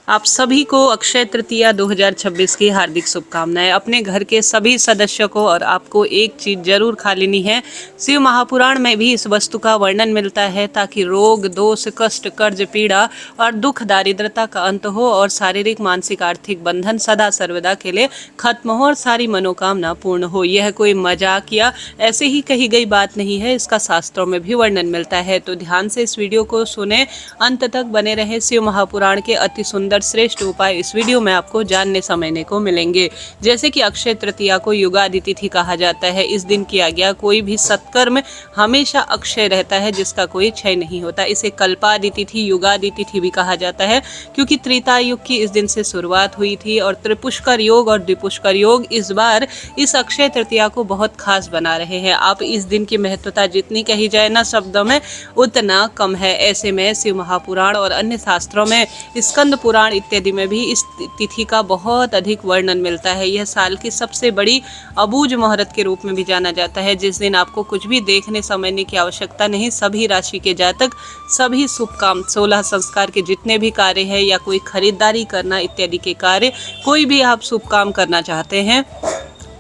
आप सभी को अक्षय तृतीया 2026 की हार्दिक शुभकामनाएं। अपने घर के सभी सदस्यों को और आपको एक चीज जरूर खा लेनी है। शिव महापुराण में भी इस वस्तु का वर्णन मिलता है ताकि रोग, दोष, कष्ट, कर्ज, पीड़ा और दुख, दारिद्रता का अंत हो और शारीरिक, मानसिक, आर्थिक बंधन सदा सर्वदा के लिए खत्म हो और सारी मनोकामना पूर्ण हो। यह कोई मजाक या ऐसे ही कही गई बात नहीं है, इसका शास्त्रों में भी वर्णन मिलता है। तो ध्यान से इस वीडियो को सुने, अंत तक बने रहे। शिव महापुराण के अति सुंदर श्रेष्ठ उपाय इस वीडियो में आपको जानने समझने को मिलेंगे। जैसे कि अक्षय तृतीया को युगादि तिथि कहा जाता है। इस दिन किया गया कोई भी सत्कर्म हमेशा अक्षय रहता है, जिसका कोई क्षय नहीं होता। इसे कल्पादि तिथि, युगादि तिथि भी कहा जाता है, क्योंकि त्रेता युग की इस दिन से शुरुआत हुई थी और त्रिपुष्कर योग और द्विपुष्कर योग इस बार इस अक्षय तृतीया को बहुत खास बना रहे हैं। आप इस दिन की महत्वता जितनी कही जाए ना शब्दों में, उतना कम है। ऐसे में शिव महापुराण और अन्य शास्त्रों में, स्कंद पुराण इत्यादि में भी इस तिथि का बहुत अधिक वर्णन मिलता है। यह साल की सबसे बड़ी अबूझ मुहूर्त के रूप में भी जाना जाता है, जिस दिन आपको कुछ भी देखने समझने की आवश्यकता नहीं। सभी राशि के जातक सभी शुभ काम, 16 संस्कार के जितने भी कार्य हैं या कोई खरीदारी करना इत्यादि के कार्य, कोई भी आप शुभ काम करना चाहते हैं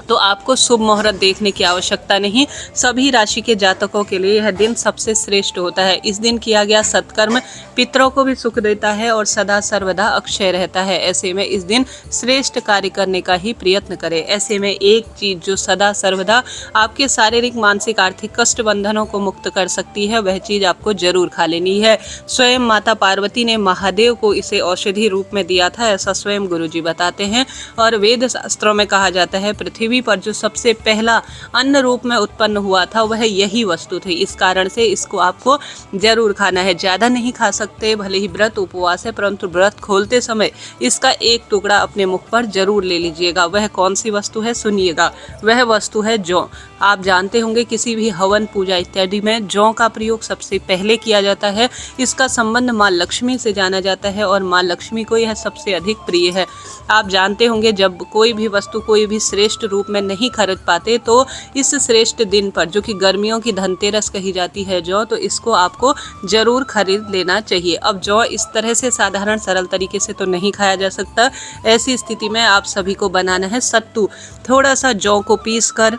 तो आपको शुभ मुहूर्त देखने की आवश्यकता नहीं। सभी राशि के जातकों के लिए यह दिन सबसे श्रेष्ठ होता है। इस दिन किया गया सत्कर्म पितरों को भी सुख देता है और सदा सर्वदा अक्षय रहता है। ऐसे में इस दिन श्रेष्ठ कार्य करने का ही प्रयत्न करें। ऐसे में एक चीज जो सदा सर्वदा आपके शारीरिक, मानसिक, आर्थिक कष्ट बंधनों को मुक्त कर सकती है, वह चीज आपको जरूर खा लेनी है। स्वयं माता पार्वती ने महादेव को इसे औषधि रूप में दिया था, ऐसा स्वयं गुरुजी बताते हैं। और वेद शास्त्रों में कहा जाता है पृथ्वी पर जो सबसे पहला अन्न रूप में उत्पन्न हुआ था वह यही वस्तु थी। इस कारण से इसको आपको जरूर खाना है। ज्यादा नहीं खा सकते, भले ही व्रत उपवास है, परंतु व्रत खोलते समय इसका एक टुकड़ा अपने मुख पर जरूर ले लीजिएगा। वह कौन सी वस्तु है सुनिएगा। वह वस्तु है जौ। आप जानते होंगे किसी भी हवन, पूजा इत्यादि में जौ का प्रयोग सबसे पहले किया जाता है। इसका संबंध माँ लक्ष्मी से जाना जाता है और माँ लक्ष्मी को यह सबसे अधिक प्रिय है। आप जानते होंगे जब कोई भी वस्तु कोई भी श्रेष्ठ रूप में नहीं खरीद पाते तो इस श्रेष्ठ दिन पर, जो कि गर्मियों की धनतेरस कही जाती है जौ, तो इसको आपको जरूर खरीद लेना चाहिए। अब जौ इस तरह से साधारण सरल तरीके से तो नहीं खाया जा सकता। ऐसी स्थिति में आप सभी को बनाना है सत्तू। थोड़ा सा जौ को पीस कर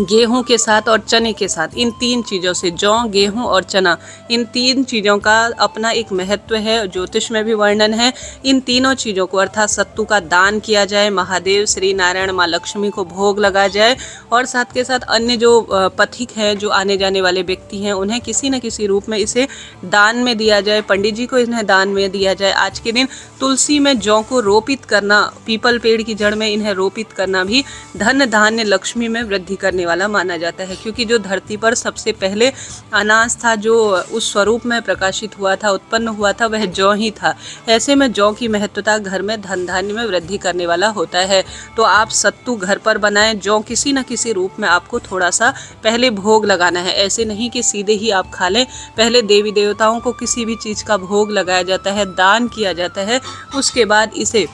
गेहूं के साथ और चने के साथ, इन तीन चीज़ों से, जौ, गेहूं और चना, इन तीन चीज़ों का अपना एक महत्व है, ज्योतिष में भी वर्णन है। इन तीनों चीज़ों को अर्थात सत्तू का दान किया जाए, महादेव, श्री नारायण, माँ लक्ष्मी को भोग लगा जाए और साथ के साथ अन्य जो पथिक हैं, जो आने जाने वाले व्यक्ति हैं, उन्हें किसी न किसी रूप में इसे दान में दिया जाए। पंडित जी को इन्हें दान में दिया जाए। आज के दिन तुलसी में जौ को रोपित करना, पीपल पेड़ की जड़ में इन्हें रोपित करना भी धन, धान्य, लक्ष्मी में वृद्धि करने वाला माना जाता है, क्योंकि जो धरती पर सबसे पहले अनाज था, जो उस स्वरूप में प्रकाशित हुआ था, उत्पन्न हुआ था, वह जौ ही था। ऐसे में जौ की महत्वता घर में धन धान्य में वृद्धि करने वाला होता है। तो आप सत्तू घर पर बनाएं। जौ किसी न किसी रूप में आपको थोड़ा सा पहले भोग लगाना है। ऐसे नहीं कि सीधे ही आप खा लें। पहले देवी देवताओं को किसी भी चीज़ का भोग लगाया जाता है, दान किया जाता है। उसके बाद इसे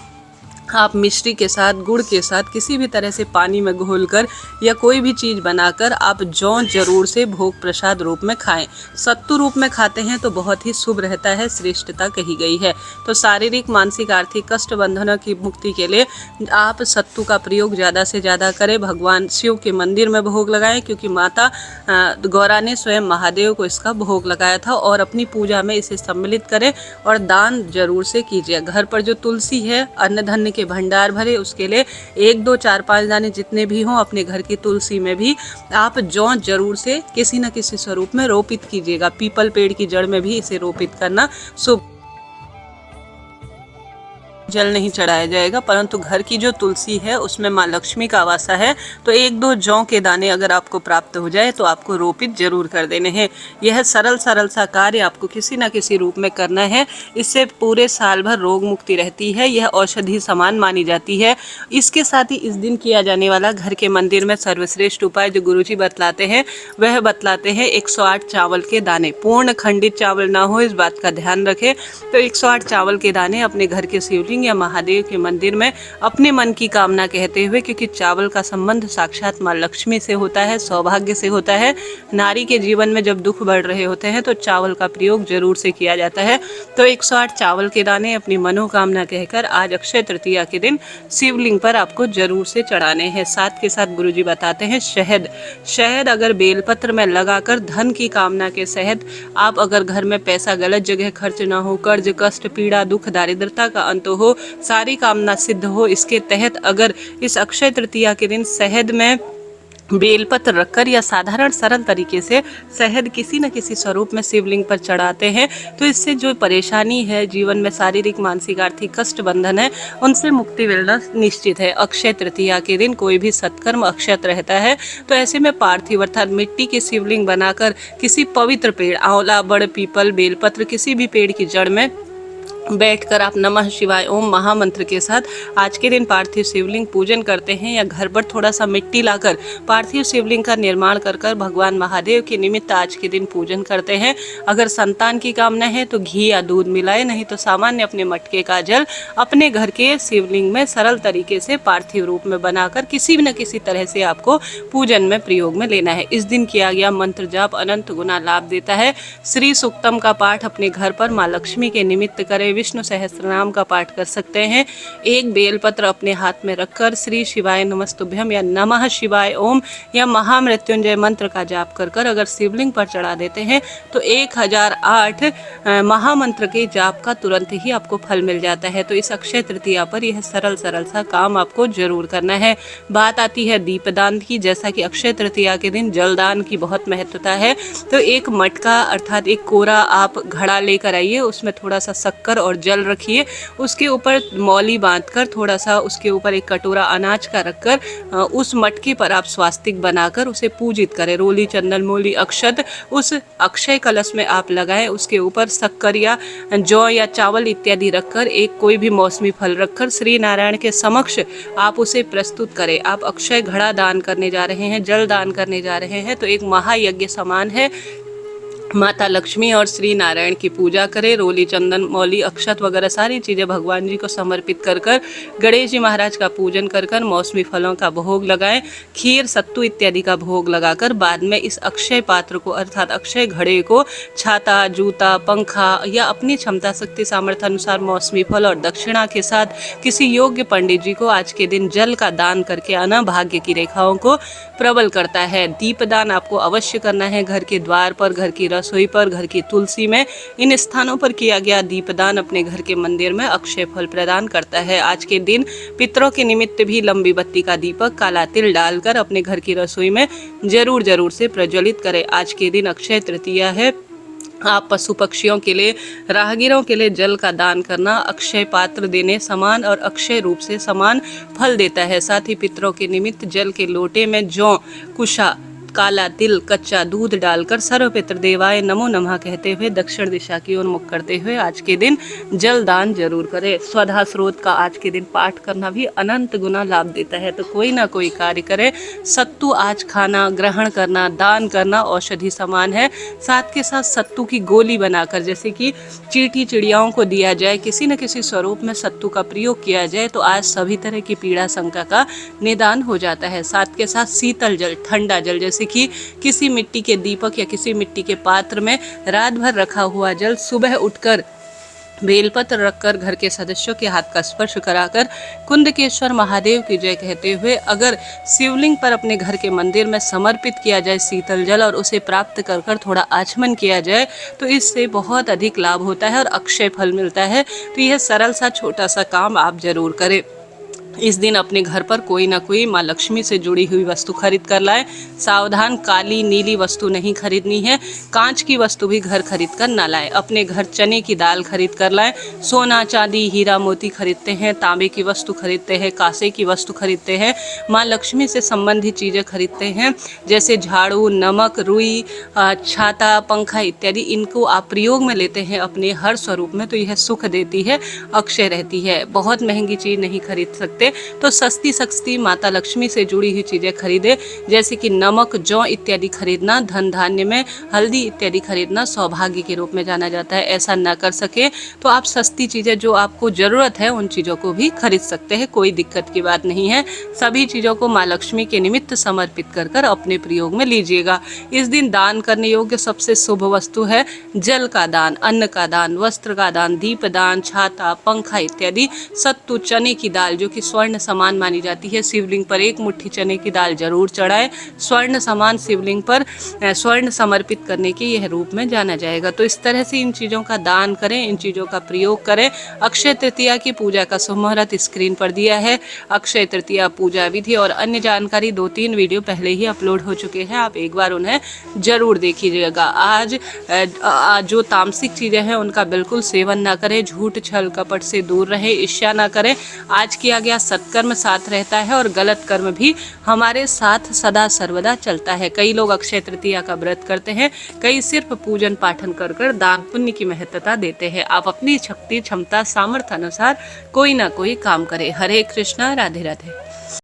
आप मिश्री के साथ, गुड़ के साथ, किसी भी तरह से पानी में घोलकर या कोई भी चीज़ बनाकर आप जौ जरूर से भोग प्रसाद रूप में खाएं। सत्तू रूप में खाते हैं तो बहुत ही शुभ रहता है, श्रेष्ठता कही गई है। तो शारीरिक, मानसिक, आर्थिक कष्ट बंधनों की मुक्ति के लिए आप सत्तू का प्रयोग ज़्यादा से ज़्यादा करें। भगवान शिव के मंदिर में भोग लगाएं, क्योंकि माता गौरा ने स्वयं महादेव को इसका भोग लगाया था, और अपनी पूजा में इसे सम्मिलित करें और दान जरूर से कीजिए। घर पर जो तुलसी है, अन्न धन्य के भंडार भरे, उसके लिए 1, 2, 4, 5 दाने जितने भी हों अपने घर की तुलसी में भी आप जौ जरूर से किसी न किसी स्वरूप में रोपित कीजिएगा। पीपल पेड़ की जड़ में भी इसे रोपित करना शुभ। जल नहीं चढ़ाया जाएगा, परंतु घर की जो तुलसी है उसमें माँ लक्ष्मी का वासा है। तो 1, 2 जौ के दाने अगर आपको प्राप्त हो जाए तो आपको रोपित जरूर कर देने हैं। यह सरल सा कार्य आपको किसी न किसी रूप में करना है। इससे पूरे साल भर रोग मुक्ति रहती है। यह औषधि समान मानी जाती है। इसके साथ ही इस दिन किया जाने वाला घर के मंदिर में सर्वश्रेष्ठ उपाय जो गुरुजी बतलाते हैं, वह बतलाते हैं 108 चावल के दाने। पूर्ण खंडित चावल ना हो, इस बात का ध्यान रखें। तो 108 चावल के दाने अपने घर के शिवलिंग शिवलिंग या महादेव के मंदिर में अपने मन की कामना कहते हुए, क्योंकि चावल का संबंध साक्षात माँ लक्ष्मी से होता है, सौभाग्य से होता है। नारी के जीवन में जब दुख बढ़ रहे होते हैं तो चावल का प्रयोग जरूर से किया जाता है। तो 108 चावल के दाने अपनी मनोकामना कहकर आज अक्षय तृतीया के दिन शिवलिंग पर आपको जरूर से चढ़ाने हैं। साथ के साथ गुरुजी बताते हैं शहद अगर बेलपत्र में लगाकर धन की कामना के शहद, आप अगर घर में पैसा गलत जगह खर्च ना हो, कर्ज कष्ट पीड़ा दुख दारिद्रता का अंत हो, सारी कामना सिद्ध हो, इसके तहत अगर इस अक्षय तृतीया के दिन शहद में बेलपत्र रखकर या साधारण सरल तरीके से शहद किसी न किसी स्वरूप में शिवलिंग पर चढ़ाते हैं तो इससे जो परेशानी है जीवन में, शारीरिक मानसिक आर्थिक कष्ट बंधन है, उनसे मुक्ति मिलना निश्चित है। अक्षय तृतीया के दिन कोई भी सत्कर्म अक्षत रहता है, तो ऐसे में पार्थिव अर्थात मिट्टी के शिवलिंग बनाकर किसी पवित्र पेड़, आंवला बड़ पीपल बेलपत्र किसी भी पेड़ की जड़ में बैठकर आप नमः शिवाय ओम महामंत्र के साथ आज के दिन पार्थिव शिवलिंग पूजन करते हैं, या घर पर थोड़ा सा मिट्टी लाकर पार्थिव शिवलिंग का निर्माण कर भगवान महादेव के निमित्त आज के दिन पूजन करते हैं। अगर संतान की कामना है तो घी या दूध मिलाए, नहीं तो सामान्य अपने मटके का जल अपने घर के शिवलिंग में सरल तरीके से पार्थिव रूप में बनाकर किसी न किसी तरह से आपको पूजन में प्रयोग में लेना है। इस दिन किया गया मंत्र जाप अनंत गुना लाभ देता है। श्री सूक्तम का पाठ अपने घर पर माँ लक्ष्मी के निमित्त करें, विष्णु सहस्त्रनाम का पाठ कर सकते हैं। एक बेलपत्र अपने हाथ में रखकर श्री शिवाय नमस्तुभ्यम या नमः शिवाय ओम या महामृत्युंजय मंत्र का जाप कर अगर शिवलिंग पर चढ़ा देते हैं तो 1008 महामंत्र के जाप का तुरंत ही आपको फल मिल जाता है। तो इस अक्षय तृतीया पर यह सरल सा काम आपको जरूर करना है। बात आती है दीपदान की, जैसा कि अक्षय तृतीया के दिन जलदान की बहुत महत्वता है। तो एक मटका अर्थात एक कोरा आप घड़ा लेकर आइए, उसमें थोड़ा सा शक्कर और जल रखिए, उसके ऊपर मौली बांधकर थोड़ा सा उसके ऊपर एक कटोरा अनाज का रखकर उस मटके पर आप स्वास्तिक बनाकर उसे पूजित करें। रोली चंदन मौली अक्षत उस अक्षय कलश में आप लगाएं, उसके ऊपर शक्कर या जौ या चावल इत्यादि रखकर एक कोई भी मौसमी फल रखकर श्री नारायण के समक्ष आप उसे प्रस्तुत करें। आप अक्षय घड़ा दान करने जा रहे हैं, जल दान करने जा रहे हैं, तो एक महायज्ञ समान है। माता लक्ष्मी और श्री नारायण की पूजा करें। रोली चंदन मौली अक्षत वगैरह सारी चीज़ें भगवान जी को समर्पित कर गणेश जी महाराज का पूजन कर मौसमी फलों का भोग लगाएं, खीर सत्तू इत्यादि का भोग लगाकर बाद में इस अक्षय पात्र को अर्थात अक्षय घड़े को छाता जूता पंखा या अपनी क्षमता शक्ति सामर्थ्य अनुसार मौसमी फल और दक्षिणा के साथ किसी योग्य पंडित जी को आज के दिन जल का दान करके आना भाग्य की रेखाओं को प्रबल करता है। दीपदान आपको अवश्य करना है। घर के द्वार पर, घर की रसोई पर, घर की तुलसी में, इन स्थानों पर किया गया दीपदान अपने घर के मंदिर में अक्षय फल प्रदान करता है। आज के दिन पितरों के निमित्त भी लंबी बत्ती का दीपक काला तिल डालकर अपने घर की रसोई में जरूर से प्रज्वलित करें। आज के दिन अक्षय तृतीया है। आप पशु पक्षियों के लिए, राहगीरों के लिए जल का दान करना अक्षय पात्र देने समान और अक्षय रूप से समान फल देता है। साथ ही पितरों के निमित्त जल के लोटे में जौ, कुशा, काला तिल, कच्चा दूध डालकर सर्वपितृ देवाय नमो नमः कहते हुए दक्षिण दिशा की ओर मुख करते हुए आज के दिन जल दान जरूर करें। स्वधा स्रोत का आज के दिन पाठ करना भी अनंत गुना लाभ देता है। तो कोई ना कोई कार्य करें। सत्तू आज खाना, ग्रहण करना, दान करना औषधि समान है। साथ के साथ सत्तू की गोली बनाकर, जैसे कि चींटी चिड़ियाओं को दिया जाए, किसी न किसी स्वरूप में सत्तू का प्रयोग किया जाए तो आज सभी तरह की पीड़ा शंका का निदान हो जाता है। साथ के साथ शीतल जल, ठंडा जल, जैसे कि किसी मिट्टी के दीपक या किसी मिट्टी के पात्र में रात भर रखा हुआ जल सुबह उठकर बेलपत्र रखकर घर के सदस्यों के हाथ का स्पर्श कराकर कुंदकेश्वर महादेव की जय कहते हुए अगर शिवलिंग पर अपने घर के मंदिर में समर्पित किया जाए शीतल जल और उसे प्राप्त कर थोड़ा आचमन किया जाए तो इससे बहुत अधिक लाभ होता है और अक्षय फल मिलता है। तो यह सरल सा छोटा सा काम आप जरूर करें। इस दिन अपने घर पर कोई ना कोई माँ लक्ष्मी से जुड़ी हुई वस्तु खरीद कर लाएं। सावधान, काली नीली वस्तु नहीं खरीदनी है। कांच की वस्तु भी घर खरीद कर ना लाएं। अपने घर चने की दाल खरीद कर लाएं। सोना चांदी हीरा मोती खरीदते हैं, तांबे की वस्तु खरीदते हैं, कांसे की वस्तु खरीदते हैं, माँ लक्ष्मी से संबंधित चीज़ें खरीदते हैं, जैसे झाड़ू, नमक, रुई, छाता, पंखा इत्यादि। इनको आप प्रयोग में लेते हैं अपने हर स्वरूप में तो यह सुख देती है, अक्षय रहती है। बहुत महंगी चीज़ नहीं खरीद सकते सकते तो सस्ती सस्ती माता लक्ष्मी से जुड़ी हुई चीज़ें खरीदें, जैसे कि नमक, जौ इत्यादि खरीदना, धन धान्य में हल्दी इत्यादि खरीदना सौभाग्य के रूप में जाना जाता है। ऐसा न कर सके तो आप सस्ती चीज़ें जो आपको ज़रूरत है उन चीज़ों को भी खरीद सकते हैं, कोई दिक्कत की बात नहीं है। सभी चीज़ों को माँ लक्ष्मी के निमित्त समर्पित कर कर अपने प्रयोग में लीजिएगा। इस दिन दान करने योग्य सबसे शुभ वस्तु है जल का दान, अन्न का दान, वस्त्र का दान, दीप दान, छाता, पंखा इत्यादि। सत्तू, चने की दाल जो कि स्वर्ण समान मानी जाती है, शिवलिंग पर एक मुट्ठी चने की दाल जरूर चढ़ाए। स्वर्ण समान शिवलिंग पर स्वर्ण समर्पित करने के यह रूप में जाना जाएगा। तो इस तरह से इन चीज़ों का दान करें, इन चीज़ों का प्रयोग करें। अक्षय तृतीया की पूजा का शुभ मुहूर्त स्क्रीन पर दिया है। अक्षय तृतीया पूजा विधि और अन्य जानकारी 2-3 वीडियो पहले ही अपलोड हो चुके हैं, आप एक बार उन्हें जरूर देखिएगा। आज जो तामसिक चीज़ें हैं उनका बिल्कुल सेवन ना करें, झूठ छल कपट से दूर रहें, ईर्ष्या ना करें। आज किया गया सत्कर्म साथ रहता है और गलत कर्म भी हमारे साथ सदा सर्वदा चलता है। कई लोग अक्षय तृतीया का व्रत करते हैं, कई सिर्फ पूजन पाठन कर कर दान पुण्य की महत्ता देते हैं। आप अपनी शक्ति, क्षमता, सामर्थ्य अनुसार कोई ना कोई काम करें। हरे कृष्णा, राधे राधे।